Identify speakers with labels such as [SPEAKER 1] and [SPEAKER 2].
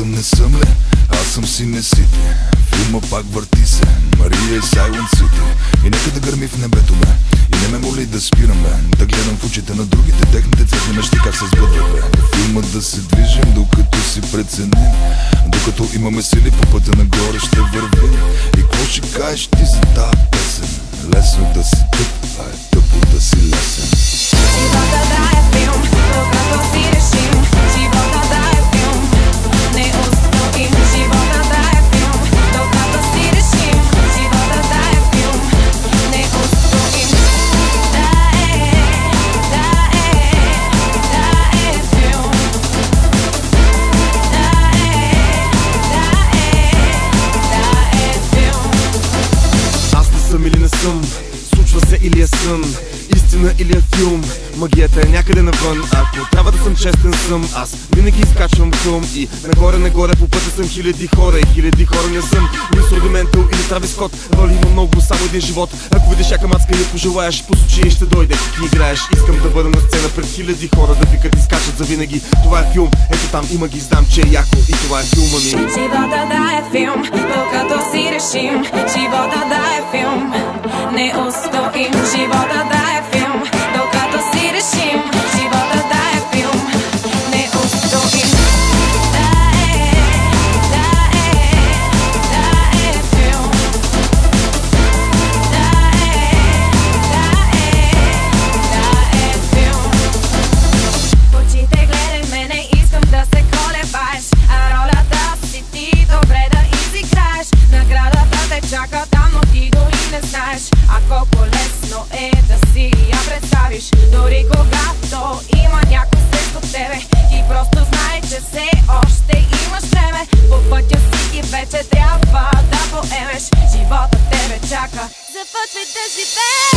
[SPEAKER 1] Не съм ли? Аз съм си несити. Филма пак върти се, Мария и Silent City. И нека да гърми в небето, бе. И не ме моли да спирам, бе. Да гледам в очите на другите, техните цветни мечти как се сбъдват, бе. Филма да се движим, докато си преценим. Докато имаме сили по пътя нагоре ще вървим. И какво ще кажеш ти за тази песен? Лесно да си тъп, а е тъпо да си лесен.
[SPEAKER 2] Живота да е филм, докато си решим. Живота да е филм, не устоим. Живота да е филм, докато си решим. Живота да е филм, не устоим. Да е филм. Да е филм.
[SPEAKER 3] Аз не съм или не съм, случва се или е сън, истина или е филм, магията е някъде навън. Ако трябва да съм честен съм, аз винаги изкачвам хълм. И нагоре по пътя съм хиляди хора и хиляди хора не съм. Мис Рудиментал или Травис Скот, роли има много, само един живот. Ако видиш яка мацка или пожелаеш, посочи и ще дойде. Ти играеш, искам да бъда на сцена пред хиляди хора, да викат и скачат за винаги. Това е филм, ето там има ги, знам, че е яко и това е филма ми.
[SPEAKER 2] Живота да е филм, докато си решим. Живота да е филм, не устоим. Живота да е филм, докато си решим. Живота да е филм, не устоим. Да е филм. Да е филм. В очите гледай ме, не искам да се колебаеш, а ролята си ти добре да изиграеш. Наградата те чака там, но ти дори не знаеш. А колко лесно е да си я представиш. Дори когато има някой срещу тебе, ти просто знай, че все още имаш време. По пътя си и вече трябва да поемеш. Живота тебе чака, започвай да живееш.